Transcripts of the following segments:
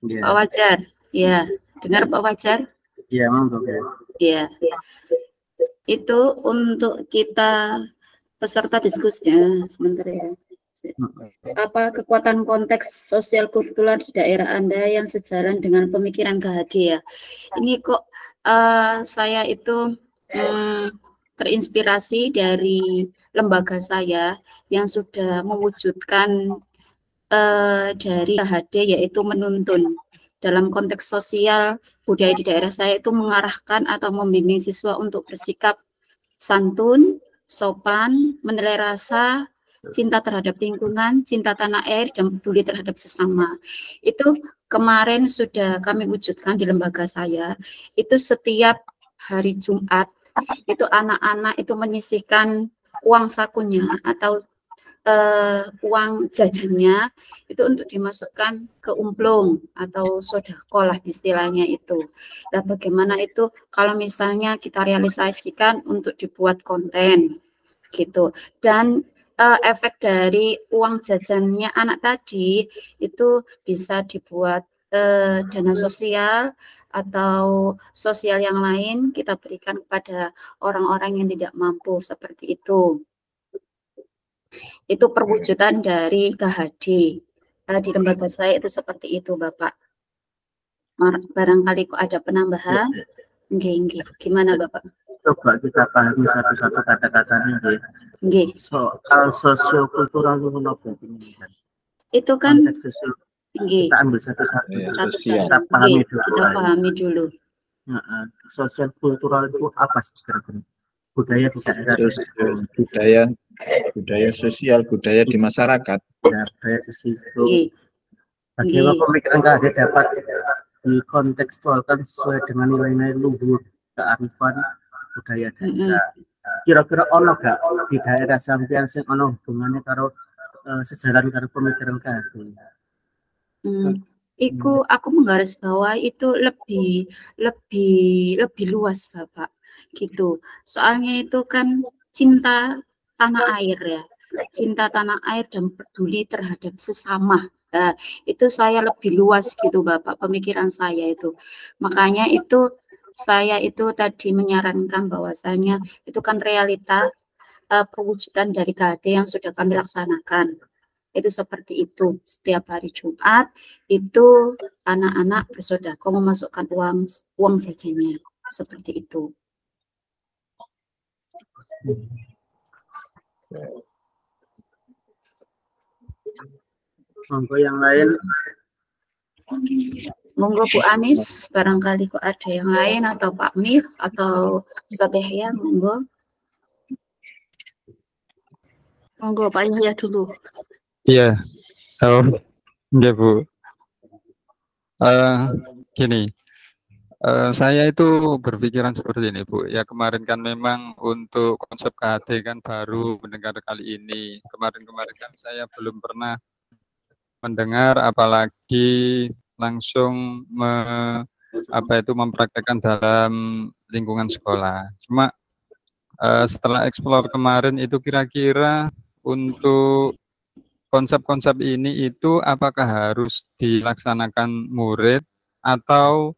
Iya. Pak Wajar. Ya, dengar Pak Wajar? Iya, monggo ya. Ya, itu untuk kita peserta diskusinya sebentar ya. Apa kekuatan konteks sosial kultural di daerah Anda yang sejalan dengan pemikiran KHD ya? Ini kok saya itu terinspirasi dari lembaga saya yang sudah mewujudkan dari KHD, yaitu menuntun. Dalam konteks sosial budaya di daerah saya itu mengarahkan atau membimbing siswa untuk bersikap santun, sopan, menilai rasa, cinta terhadap lingkungan, cinta tanah air, dan peduli terhadap sesama. Itu kemarin sudah kami wujudkan di lembaga saya. Itu setiap hari Jumat, itu anak-anak itu menyisihkan uang sakunya atau uang jajannya itu untuk dimasukkan ke umplung atau sodakoh istilahnya itu. Nah, bagaimana itu kalau misalnya kita realisasikan untuk dibuat konten gitu. Dan efek dari uang jajannya anak tadi itu bisa dibuat dana sosial atau sosial yang lain kita berikan kepada orang-orang yang tidak mampu seperti itu. Itu perwujudan dari KHD. Di lembaga saya itu seperti itu, Bapak. Barangkali kok ada penambahan. Nggih. Gimana, Bapak? Coba kita pahami satu-satu kata-katanya nggih. Nggih. Soal sosiokultural itu menapa kan? Itu kan konteks sosial. Kita ambil satu-satu. Kita pahami dulu. Sosial kultural itu apa sih kira-kira? Budaya di daerah, budaya sosial, budaya di masyarakat. Ya, budaya di situ. Bagaimana pemikiran KHD dapat dikontekstualkan sesuai dengan nilai-nilai luhur kearifan budaya daerah. Kira-kira ono gak di daerah sampean sing ono hubungannya karo sejalan karo pemikiran KHD? Iku aku menggarisbawahi itu lebih luas, Bapak, gitu. Soalnya itu kan cinta tanah air ya, cinta tanah air dan peduli terhadap sesama. Nah, itu saya lebih luas gitu, Bapak, pemikiran saya itu. Makanya itu saya itu tadi menyarankan bahwasanya itu kan realita perwujudan dari KHD yang sudah kami laksanakan. Itu seperti itu. Setiap hari Jumat itu anak-anak bersedekah memasukkan uang jajannya seperti itu. Monggo yang lain. Monggo Bu Anis, barangkali kok ada yang lain atau Pak Mif atau Ustaz Yahya, monggo. Monggo Pak Yahya dulu. Iya, ya Bu. Gini, saya itu berpikiran seperti ini Bu. Ya kemarin kan memang untuk konsep KHD kan baru mendengar kali ini. Kemarin-kemarin kan saya belum pernah mendengar, apalagi langsung mempraktekkan dalam lingkungan sekolah. Cuma setelah eksplor kemarin itu kira-kira untuk konsep-konsep ini itu apakah harus dilaksanakan murid atau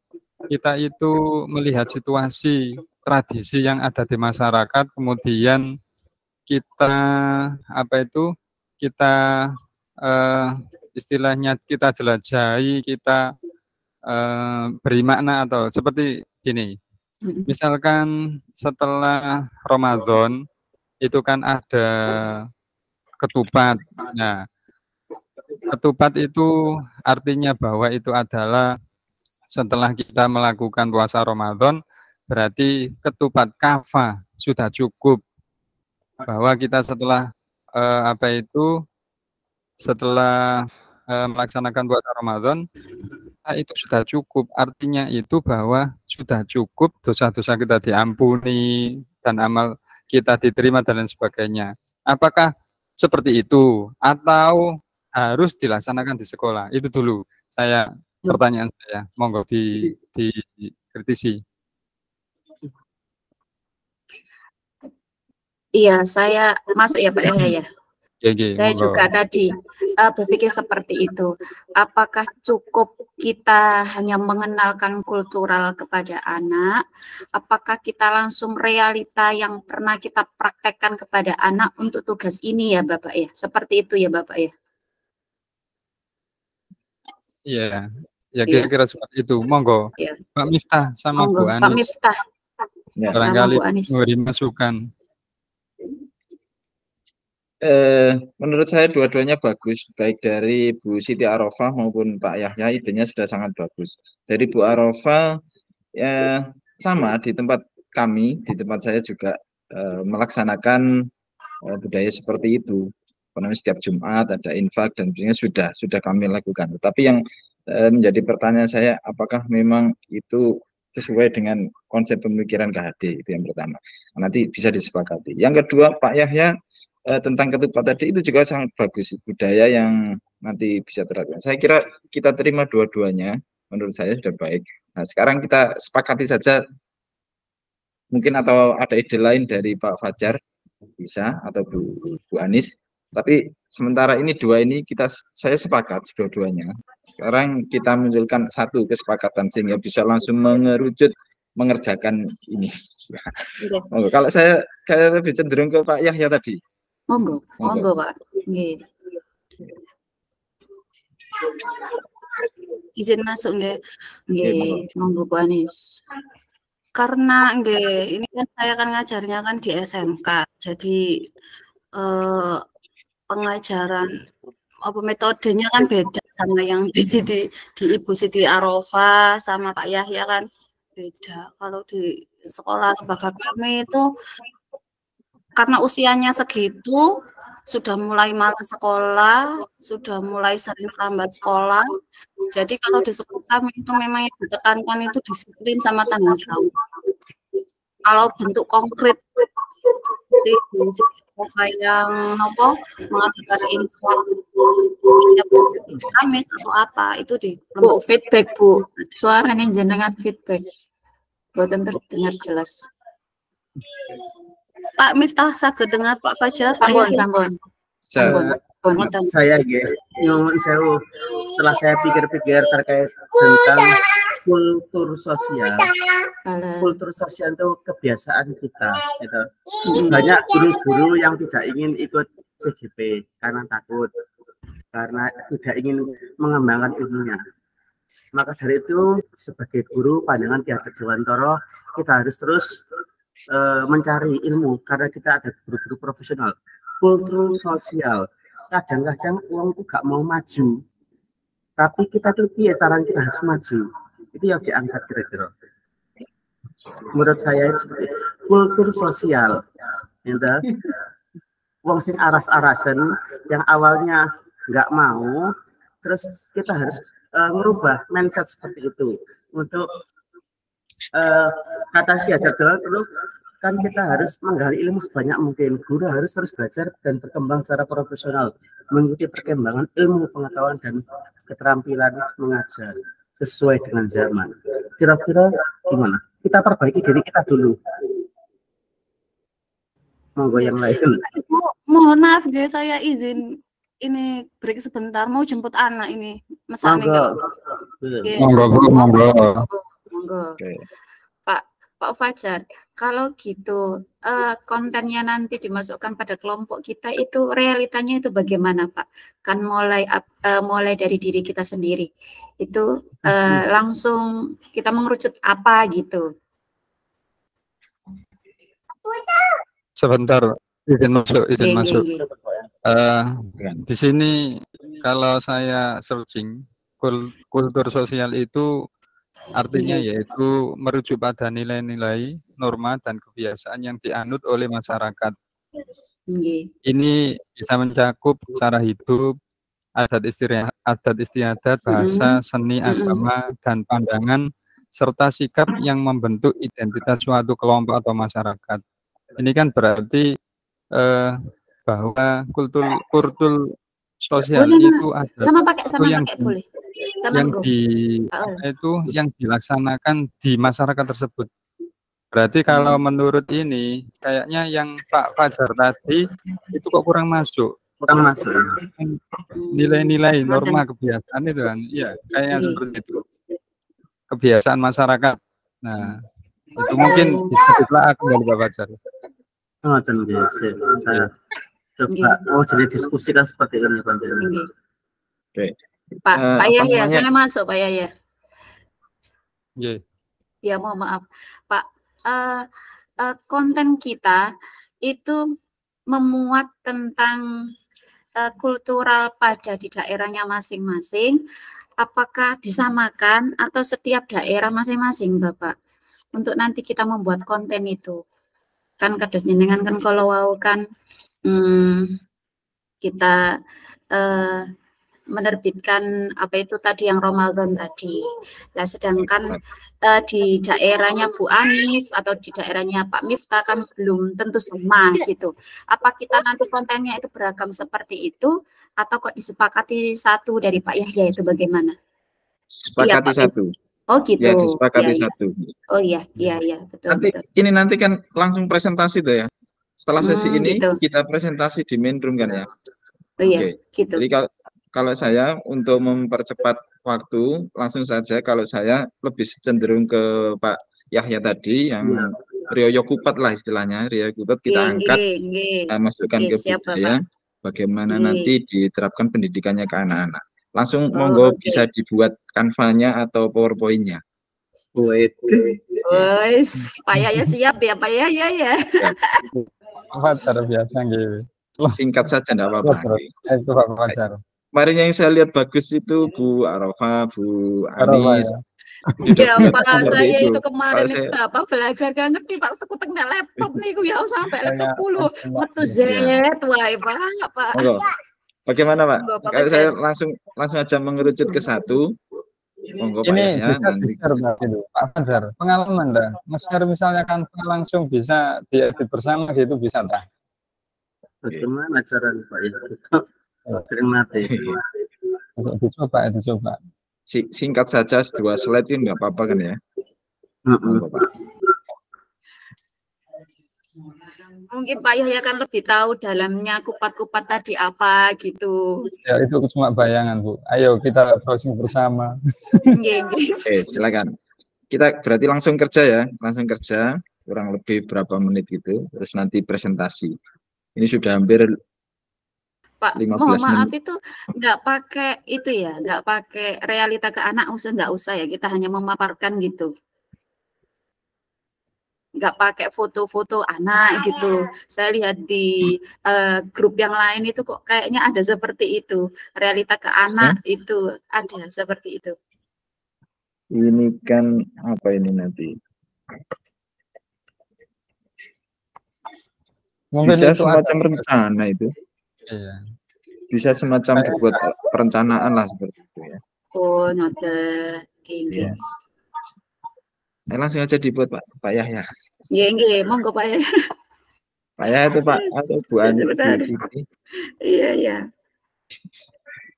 kita itu melihat situasi tradisi yang ada di masyarakat, kemudian kita istilahnya kita jelajahi, kita beri makna atau seperti gini. Misalkan setelah Ramadan itu kan ada ketupat. Nah, ketupat itu artinya bahwa itu adalah setelah kita melakukan puasa Ramadan, berarti ketupat kafah sudah cukup. Bahwa kita setelah setelah melaksanakan puasa Ramadan, itu sudah cukup. Artinya itu bahwa sudah cukup, dosa-dosa kita diampuni dan amal kita diterima dan lain sebagainya. Apakah seperti itu atau harus dilaksanakan di sekolah? Itu dulu pertanyaan saya. Monggo dikritisi. Iya, saya masuk ya Pak Yahya ya. Saya monggo. juga tadi berpikir seperti itu. Apakah cukup kita hanya mengenalkan kultural kepada anak? Apakah kita langsung realita yang pernah kita praktekkan kepada anak untuk tugas ini ya Bapak ya? Seperti itu ya Bapak ya? Iya, ya Iya. kira-kira seperti itu. Monggo, Iya. Pak Miftah sama Monggo, Bu Pak Anis, Miftah. Ya. Sama barangkali Bu Anis. memberi masukan. Menurut saya dua-duanya bagus, baik dari Bu Siti Arofah maupun Pak Yahya, idenya sudah sangat bagus. Dari Bu Arofah, ya sama di tempat kami, di tempat saya juga melaksanakan budaya seperti itu. Karena setiap Jumat ada infak dan sebagainya sudah kami lakukan. Tetapi yang menjadi pertanyaan saya, apakah memang itu sesuai dengan konsep pemikiran KHD, itu yang pertama. Nanti bisa disepakati. Yang kedua, Pak Yahya, tentang ketupat tadi itu juga sangat bagus, budaya yang nanti bisa terapkan. Saya kira kita terima dua-duanya, menurut saya sudah baik. Nah, sekarang kita sepakati saja, mungkin atau ada ide lain dari Pak Fajar bisa, atau Bu Anis. Tapi sementara ini dua ini saya sepakat dua-duanya. Sekarang kita munculkan satu kesepakatan sehingga bisa langsung mengerjakan ini. Kalau saya lebih cenderung ke Pak Yahya tadi. Monggo, monggo Pak. Nggih. Izin masuk nggih. Nggih, monggo Bu Anis. Karena nggih, ini kan saya kan ngajarnya kan di SMK. Jadi pengajaran metodenya kan beda sama yang di Ibu Siti Arofah sama Pak Yahya kan beda. Kalau di sekolah lembaga kami itu karena usianya segitu, sudah mulai malas sekolah, sudah mulai sering terlambat sekolah. Jadi kalau di sekolah kami itu memang yang ditekankan itu disiplin sama tanggung jawab. Kalau bentuk konkret yang mengadakan info Kamis atau apa itu di Bu, feedback Bu, suaranya jenengan feedback, boten terdengar jelas. Pak Miftah saged dengar Pak Fajar. Sampun. Saya nyuwun sewu, setelah saya pikir-pikir terkait tentang kultur sosial. Kultur sosial itu kebiasaan kita, gitu. Banyak guru-guru yang tidak ingin ikut CGP karena takut, karena tidak ingin mengembangkan ilmunya. Maka dari itu, sebagai guru pandangan Ki Hajar Dewantara, kita harus terus mencari ilmu karena kita ada guru-guru profesional. Kultur sosial, kadang-kadang uang itu gak mau maju, tapi kita tuh cara kita harus maju, itu yang diangkat kira-kira. Menurut saya seperti kultur sosial, gitu. Uang sing aras-arasen yang awalnya nggak mau, terus kita harus merubah mindset seperti itu untuk kata Ki Hajar Dewantara kan kita harus menggali ilmu sebanyak mungkin. Guru harus terus belajar dan berkembang secara profesional, mengikuti perkembangan ilmu, pengetahuan dan keterampilan mengajar sesuai dengan zaman. Kira-kira gimana? Kita perbaiki diri kita dulu. Monggo yang lain. Mohon maaf guys, saya izin ini break sebentar, mau jemput anak ini. Masa Monggo. Monggo. Pak Fajar, kalau gitu kontennya nanti dimasukkan pada kelompok kita itu realitanya itu bagaimana Pak? Kan mulai dari diri kita sendiri itu langsung kita mengerucut apa gitu? Sebentar, izin masuk. Di sini kalau saya searching kultur sosial itu artinya yaitu merujuk pada nilai-nilai, norma, dan kebiasaan yang dianut oleh masyarakat. Ini bisa mencakup cara hidup, adat istiadat, bahasa, seni, agama, dan pandangan, serta sikap yang membentuk identitas suatu kelompok atau masyarakat. Ini kan berarti bahwa kultur sosial itu ada yang dilaksanakan di masyarakat tersebut. Berarti kalau menurut ini kayaknya yang Pak Fajar tadi itu kok kurang masuk. kurang masuk. Nilai-nilai norma kebiasaan itu kan, iya kayaknya seperti itu. Kebiasaan masyarakat. Nah, itu mungkin bisa ditelaah kembali Pak Fajar. Oh, coba jadi diskusi kan seperti ini Pak. Oke. Pak Yahya, saya masuk Pak Yahya. Ya, mohon maaf Pak. Konten kita itu memuat tentang kultural pada di daerahnya masing-masing. Apakah disamakan atau setiap daerah masing-masing, Bapak? Untuk nanti kita membuat konten itu. Kan kados jenengan kan kalau wau kan kita menerbitkan apa itu tadi yang Ramadan tadi. Nah, sedangkan di daerahnya Bu Anis atau di daerahnya Pak Miftah kan belum tentu sama gitu. Apa kita nanti kontennya itu beragam seperti itu atau kok disepakati satu dari Pak Yahya itu bagaimana? Sepakati satu. Oh gitu. Ya, disepakati satu. Oh iya, betul. Nanti betul. ini nanti kan langsung presentasi tuh ya. Setelah sesi ini gitu. kita presentasi di main room kan ya. Oh iya, gitu. Jadi kalau saya untuk mempercepat waktu langsung saja, kalau saya lebih cenderung ke Pak Yahya tadi yang Rioyo Kupat lah istilahnya. Rioyo Kupat kita angkat, masukkan ke budaya, bagaimana nanti diterapkan pendidikannya ke anak-anak. Langsung monggo bisa dibuat kanvanya atau powerpoint-nya. Pak Yahya siap ya Pak Yahya ya. Fajar biasa gitu. Singkat saja enggak apa-apa. Itu Pak Fajar. Kemarin yang saya lihat bagus itu Bu Arafah, Bu Anis. Ya Pak, saya itu kemarin itu Bapak belajar gak ngerti Pak, aku tengah laptop nih ya sampai laptop 10 metu Z wae Pak. Bagaimana Pak? Saya langsung aja mengerucut ke satu. Monggo Pak Yahya. Ini bisa Pak Fajar. Pengalaman dah. Misalnya kan langsung bisa diedit bersama gitu bisa dah. Bagaimana caranya Pak Yahya? Sering mati. Dicoba. Singkat saja 2 slide ini nggak apa-apa kan ya? Mungkin Pak Yahya kan lebih tahu dalamnya kupat-kupat tadi apa gitu. Ya itu cuma bayangan Bu. Ayo kita browsing bersama. Oke, silakan. Kita berarti langsung kerja ya, kurang lebih berapa menit gitu, terus nanti presentasi. Ini sudah hampir Pak, mohon maaf itu nggak pakai itu ya, nggak pakai realita ke anak nggak usah ya, kita hanya memaparkan gitu. Nggak pakai foto-foto anak gitu. Saya lihat di grup yang lain itu kok kayaknya ada seperti itu. Realita ke anak itu ada seperti itu. Ini kan apa ini nanti? Mungkin bisa semacam rencana itu. Iya. Bisa semacam dibuat perencanaan lah seperti itu ya. Oh, note. Iya. Langsung aja dibuat Pak Yahya. Iya, monggo Pak Yahya. Pak Yahya itu Pak atau Bu Ani di sini. Iya.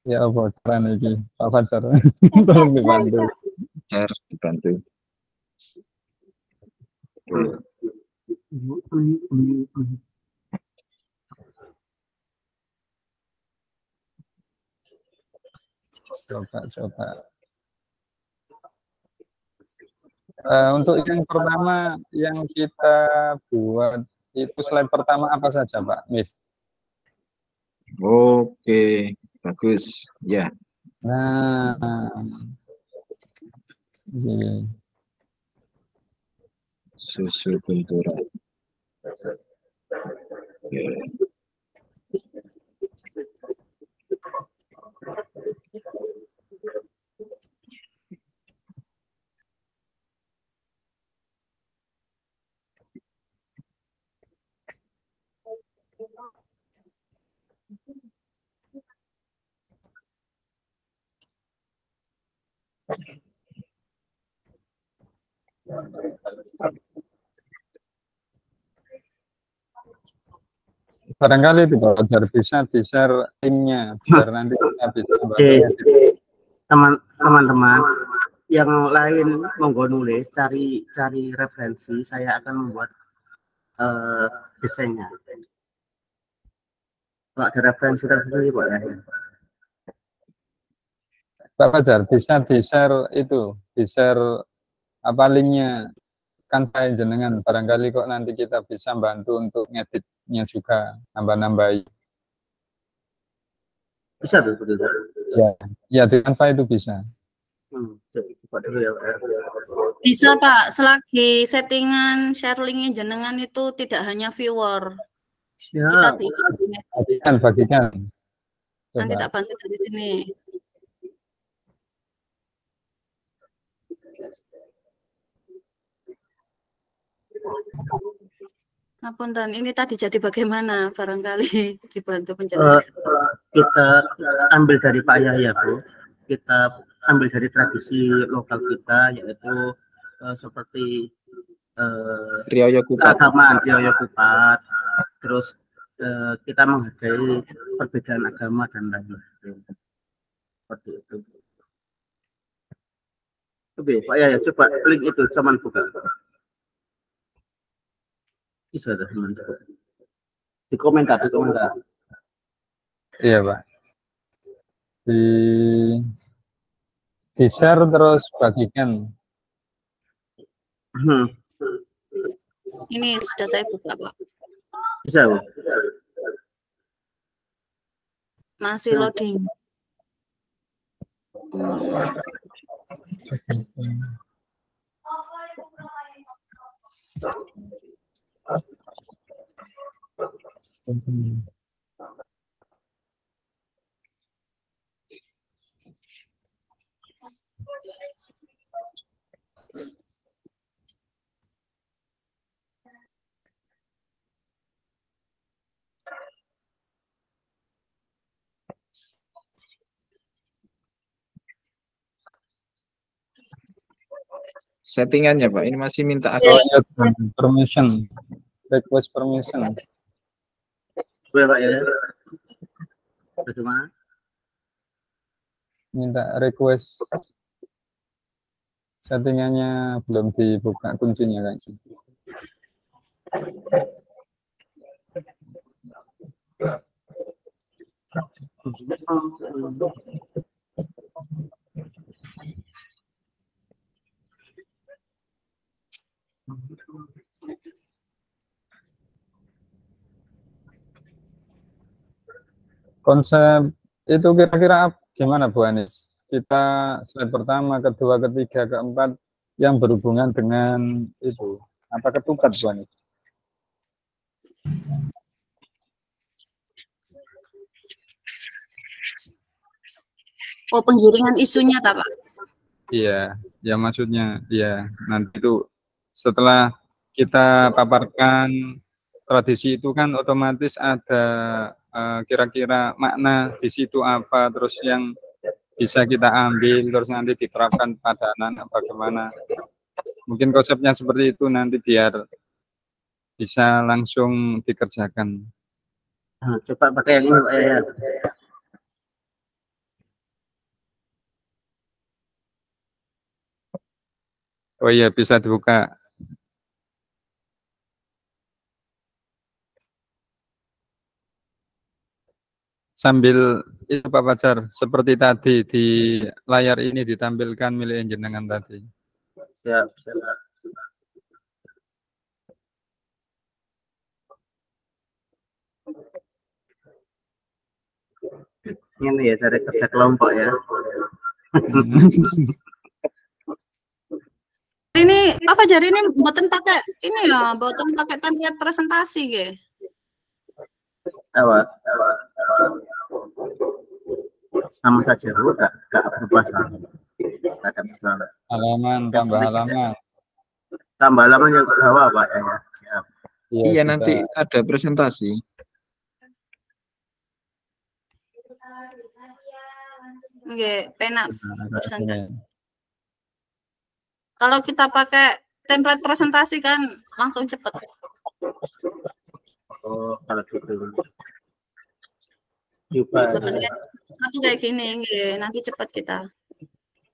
Ya apa caranya ini Pak Fajar. Tolong dibantu. Dibantu. Coba. Untuk yang pertama yang kita buat itu slide pertama apa saja Pak Mif? Oke, bagus ya. Nah, susu kultural. Barangkali itu Pak Fajar bisa di-share linknya biar nanti kita bisa teman-teman yang lain monggo nulis, cari referensi, saya akan membuat desainnya. Kalau ada referensi Pak ya. Pak Fajar, bisa di-share itu, di-share apa linknya kan saya jenengan, barangkali kok nanti kita bisa bantu untuk ngeditnya juga, nambah-nambahi. Bisa tuh, betul. Ya di Canva itu bisa. Coba dulu ya, Pak. Bisa Pak, selagi settingan share linknya jenengan itu tidak hanya viewer. Kita bisa bagikan. Nanti tak bantu dari sini. Ngapunten, ini tadi jadi bagaimana? Barangkali dibantu penjelaskan. Kita ambil dari Pak Yahya, Bu. Kita ambil dari tradisi lokal kita, yaitu seperti Rioyo Kupat. keagamaan Rioyo Kupat. Terus kita menghargai perbedaan agama dan lain-lain. Seperti itu. Oke, Pak Yahya, coba link itu cuman buka. Bisa teman di komentar. Iya Pak, di share terus bagikan. Ini sudah saya buka Pak. Bisa Bu. Masih loading. Settingannya Pak, ini masih minta Permission, request permission. Boleh Pak ya? Bagaimana? Minta request, settingannya belum dibuka kuncinya kan. Konsep itu kira-kira gimana Bu Anis? Kita slide pertama, kedua, ketiga, keempat yang berhubungan dengan itu. Apa ketupat Bu Anis? Oh, penggiringan isunya tak Pak? Iya, ya maksudnya ya nanti itu setelah kita paparkan tradisi itu kan otomatis ada kira-kira makna di situ apa, terus yang bisa kita ambil, terus nanti diterapkan pada anak-anak bagaimana. Mungkin konsepnya seperti itu nanti biar bisa langsung dikerjakan. Nah, coba pakai yang ini Pak ya. Oh iya, bisa dibuka. Sambil itu Pak Fajar, seperti tadi di layar ini ditampilkan milik jenengan tadi. Siap. Ini ya cara kerja kelompok ya. Ini apa jadi ini buatan pakai ini ya, buatan pakai template presentasi ya. Apa? Sama saja Bu, enggak berubah sama. Enggak ada masalah. Halaman, tambah halaman. Tambah halaman yang ke bawah Pak ya. Siap. Iya, nanti ada presentasi. Oke, pena presentasi. Kalau kita pakai template presentasi kan langsung cepet. Oh, kalau gitu. Coba. Satu kayak gini, nanti cepat kita.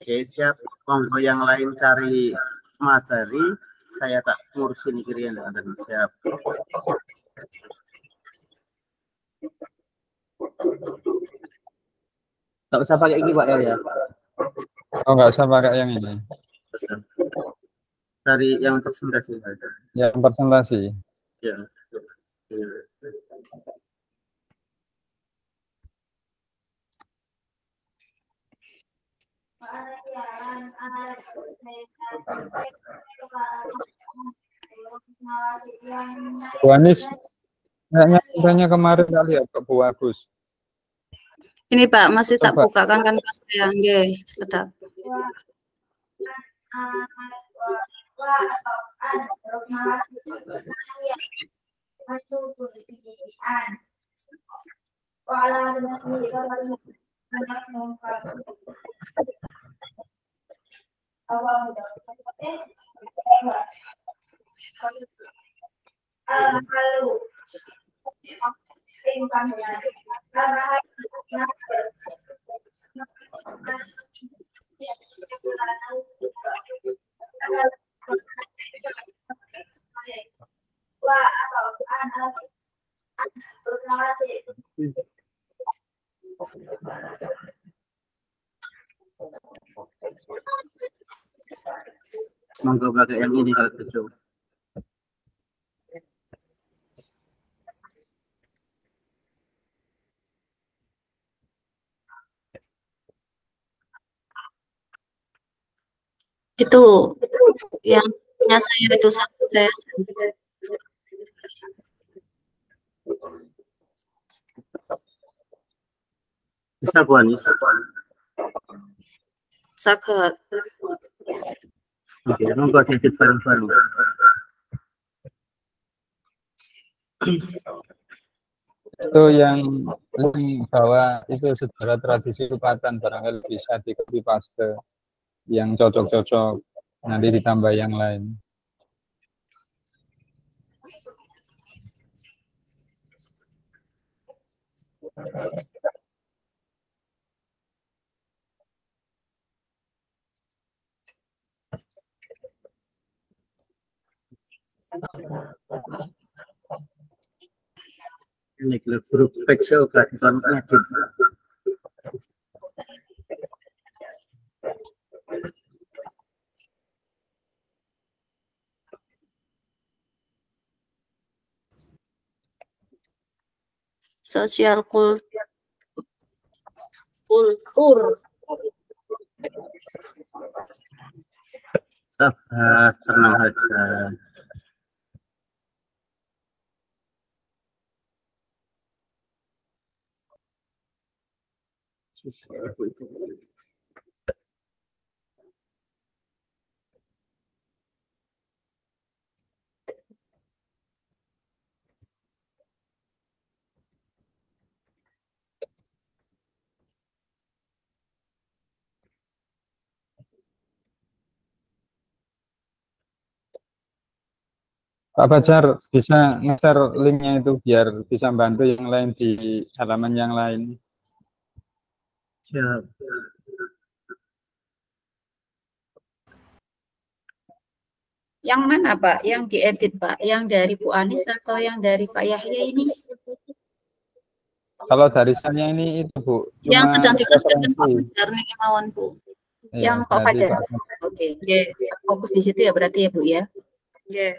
Oke, siap. Monggo yang lain cari materi, saya tak ngurusin kirian dengan siap. Nggak usah pakai ini Pak ya. Oh, nggak usah pakai yang ini. Dari yang presentasi. Yang presentasi. Ya. Bu Anis, kayaknya kemarin nggak lihat ke Bu Agus. Ini Pak, masih tak Coba. buka kan saya. Nggih, sebentar. Monggo pakai yang ini kalau gitu. Itu yang punya saya itu saya. Bisa Bu Anis. Saged. Oke, monggo edit bareng-bareng. Itu yang bahwa itu sejarah tradisi Lupatan barangkali bisa di copy paste yang cocok-cocok, nanti ditambah yang lain. Ini grup page juga di edit. Sosial kultur. Sabar, tenang aja. Pak Fajar bisa nge-share linknya itu biar bisa bantu yang lain di halaman yang lain. Siap. Yang mana Pak? Yang diedit Pak? Yang dari Bu Anis atau yang dari Pak Yahya ini? Kalau dari saya ini itu Bu, Yang cuma sedang dikerjakan Pak referensi. Fajar nih kemauan Bu. Iya, Yang Pak berarti Fajar. Pak. Oke. Nggih. Fokus di situ ya berarti ya Bu ya. Nggih.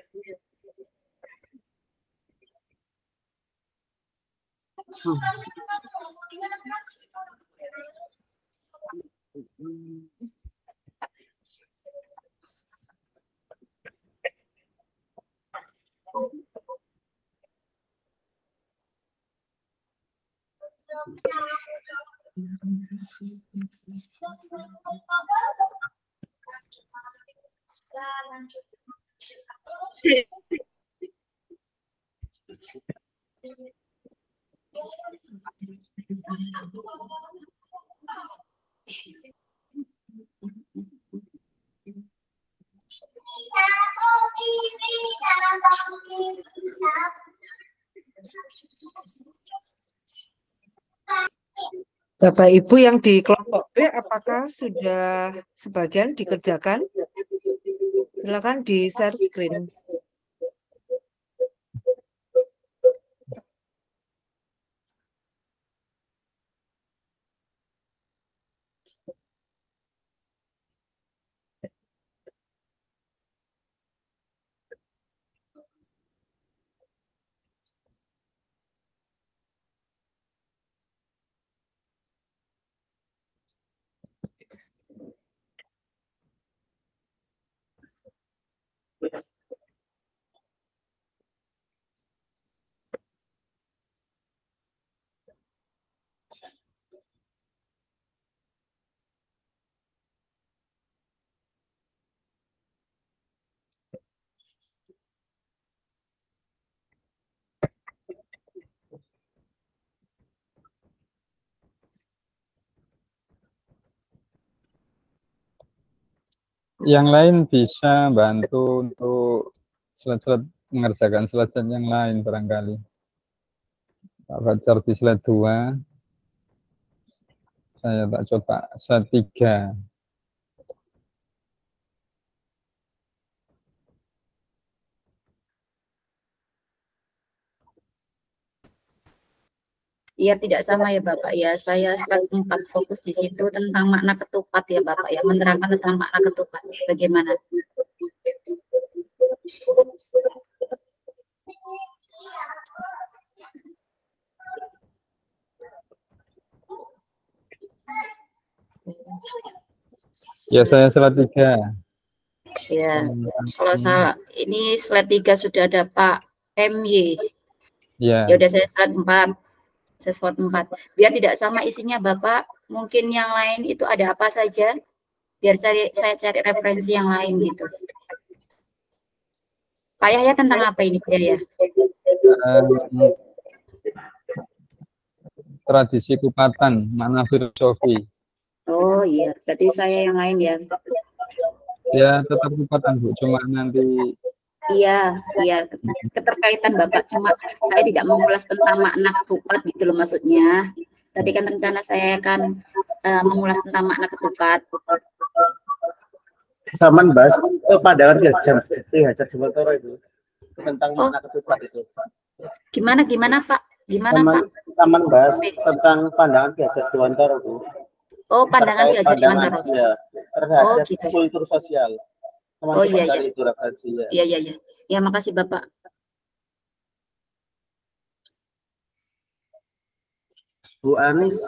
Bapak Ibu yang di kelompok B, apakah sudah sebagian dikerjakan? Silakan di share screen. Yang lain bisa bantu untuk slide-slide mengerjakan slide yang lain barangkali. Pak Fajar di slide 2. Saya tak coba slide 3. Iya, tidak sama ya Bapak ya. Saya slide 4 fokus di situ tentang makna ketupat ya Bapak ya. Menerangkan tentang makna ketupat. Bagaimana? Ya, saya slide 3. Ya, kalau salah ini slide 3 sudah ada Pak MY. Ya. Ya udah saya slide 4. Saya slide 4. Biar tidak sama isinya Bapak, mungkin yang lain itu ada apa saja? Biar saya cari referensi yang lain gitu. Pak Yahya tentang apa ini Pak Yahya? Tradisi kupatan, makna filosofi. Oh iya, berarti saya yang lain ya. Ya, tetap kupatan Bu, cuma nanti. Iya, keterkaitan Bapak, cuma saya tidak mengulas tentang makna ketupat gitu loh maksudnya. Tadi kan rencana saya akan mengulas tentang makna ketupat. Saman bahas pandangan Hajar Dewantara itu tentang makna ketupat itu. Gimana Pak? Saman bahas tentang pandangan Hajar Dewantara itu. Oh, pandangan Hajar Dewantara. Ya, terhadap gitu. kultur sosial. Oh iya. Itu referensinya. Iya. Ya, makasih Bapak. Bu Anis,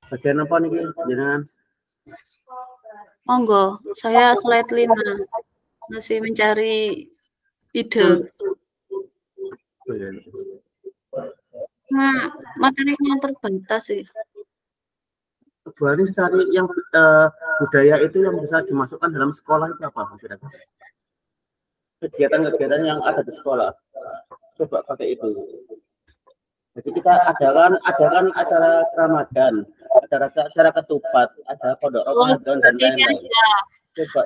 bagian apa nih jenengan? Monggo, saya slide 5. Masih mencari ide. Nah, materinya terbatas sih. Bu Anis cari yang budaya itu yang bisa dimasukkan dalam sekolah itu apa? Kegiatan-kegiatan yang ada di sekolah. Coba pakai itu. Jadi kita adakan acara Ramadan, acara ketupat, ada pondok Ramadan dan lain-lain.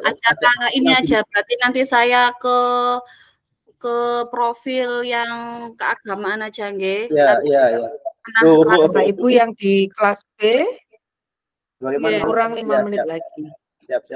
Acara ini aja, berarti nanti saya ke profil yang keagamaan aja nggih. Iya. Bapak Ibu yang di kelas B, kurang 5 menit lagi. Siap.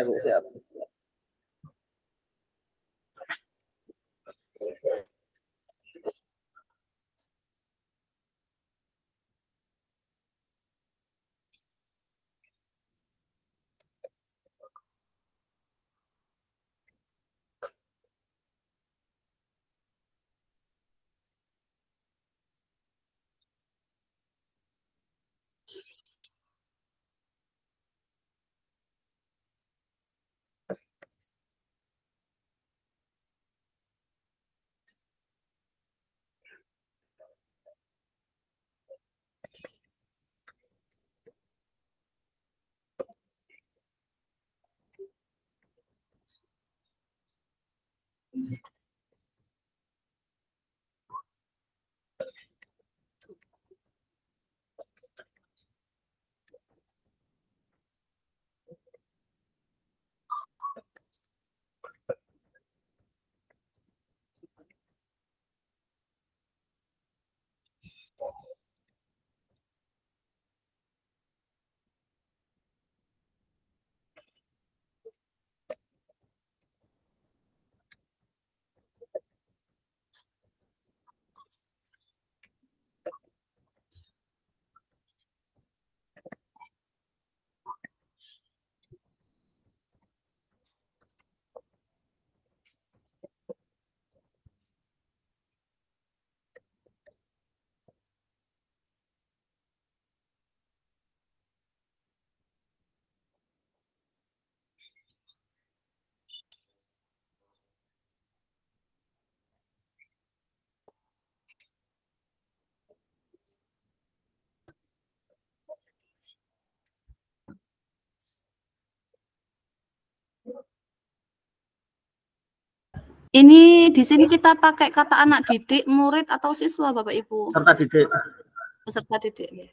Ini di sini kita pakai kata anak didik, murid atau siswa Bapak Ibu? Peserta didik. Ya.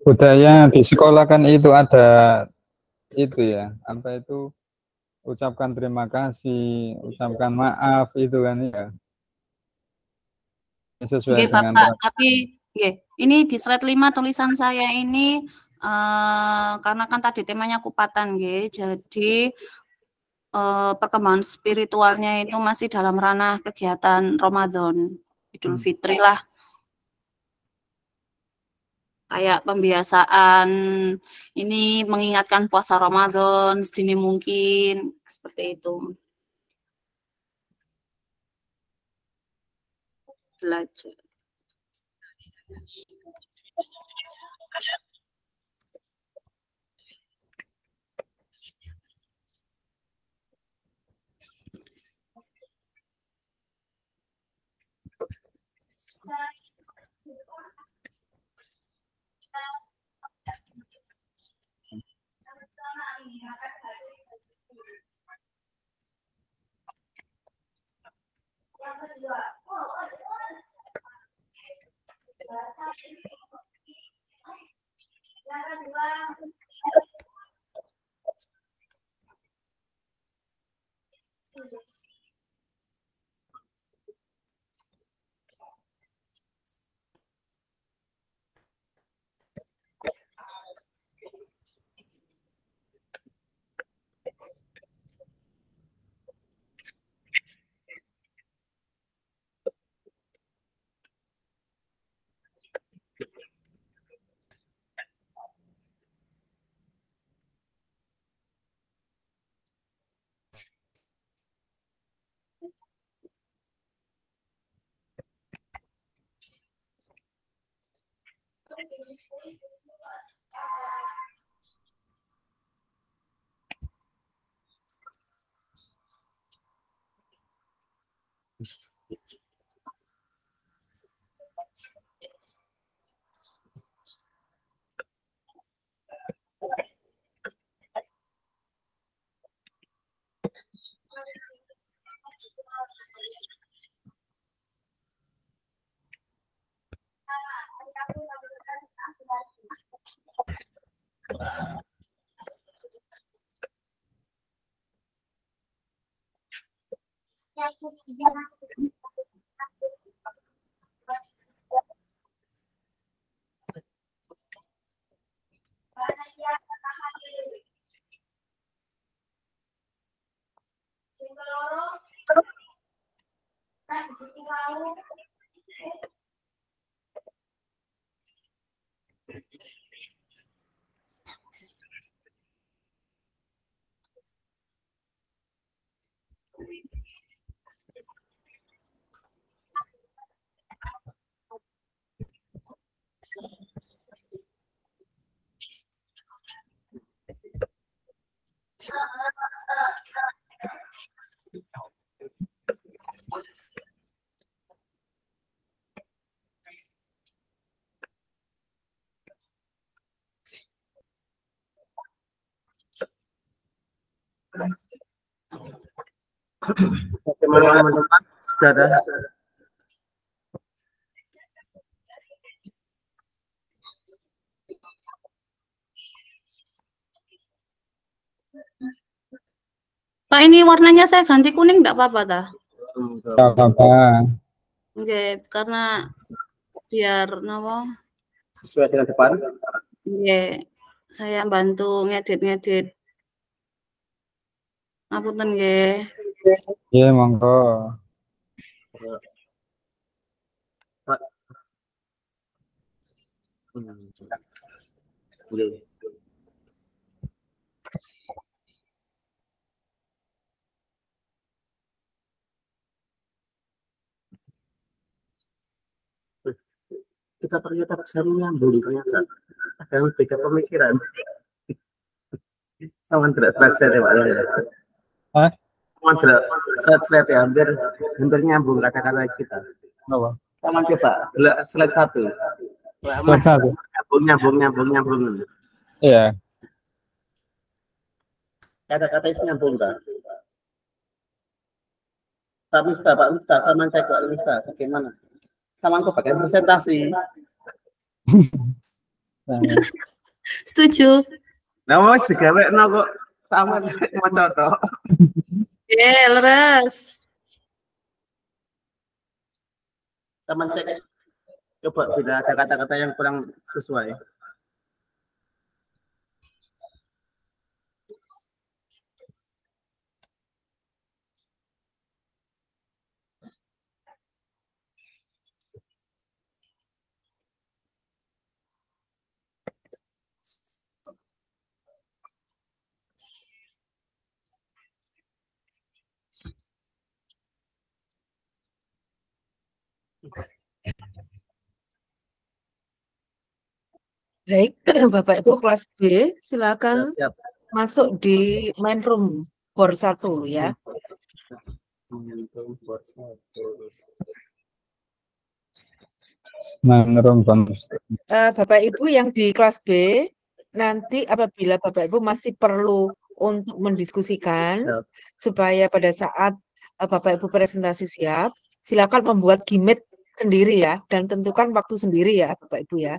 budaya di sekolah kan itu ada itu ya, apa itu, ucapkan terima kasih, ucapkan maaf itu kan ya. Sesuai Oke, dengan Bapak, tapi ini di slide 5 tulisan saya ini karena kan tadi temanya kupatan jadi perkembangan spiritualnya itu masih dalam ranah kegiatan Ramadan, Idul Fitri lah. Kayak pembiasaan ini mengingatkan puasa Ramadan sedini mungkin, seperti itu. Belajar. Bagaimana teman-teman? Sudah ada? Pak, ini warnanya saya ganti kuning enggak apa-apa ta? Enggak apa-apa. Oke, karena biar napa? Sesuai dengan depan. Oke, saya bantu ngedit-ngedit. Ngapunten nggih. Iya, monggo. Pak. Kita ternyata bisa menyambung, ternyata ada yang beda pemikiran. Sama tidak slide-slide ya Pak ya? Hah? Sama tidak slide-slide ya, hampir nyambung kata-kata kita. Apa? Sama coba, slide 1. Slide 1. Nyambung. Iya. Kata-kata itu nyambung Pak. Pak Miftah, sama cek Pak Miftah, bagaimana? Sama aku pakai presentasi. Setuju. Nah, wis digawekno kok sama maca tok. Leres. Sama cek coba bila ada kata-kata yang kurang sesuai. Baik, Bapak Ibu kelas B, silakan Siap. masuk di main room bor 1 ya. Main room Bapak Ibu yang di kelas B, nanti apabila Bapak Ibu masih perlu untuk mendiskusikan, Siap. supaya pada saat Bapak Ibu presentasi siap, silakan membuat gimmick sendiri ya, dan tentukan waktu sendiri ya Bapak Ibu ya.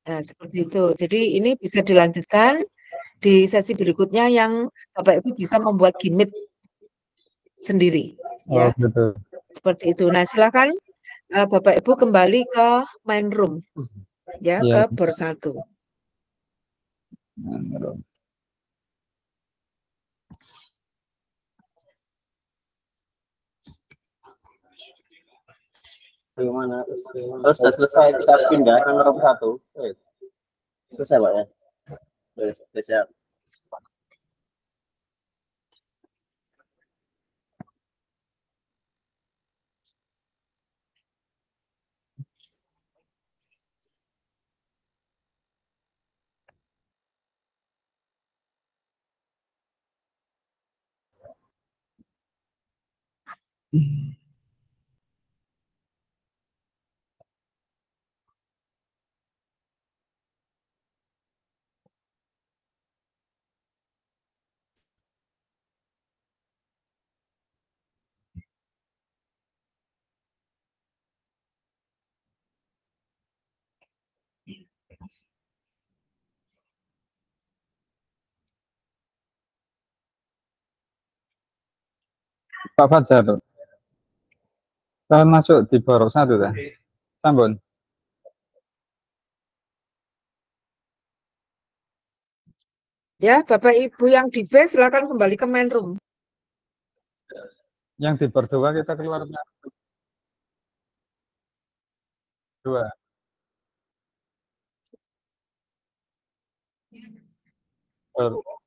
Nah, seperti itu. Jadi ini bisa dilanjutkan di sesi berikutnya yang Bapak Ibu bisa membuat gimmick sendiri ya. gitu. Seperti itu. Nah, silakan Bapak Ibu kembali ke main room ya, Iya. ke bor 1. Main room. Bagaimana? Terus sudah selesai kita pindah ke room 1. Selesai Pak ya? Siap. Pak Fajar, saya masuk di bor 1 dah. Sampun. Ya, Bapak Ibu yang di B silakan kembali ke main room. Yang di bor 2 kita keluar 2. Bor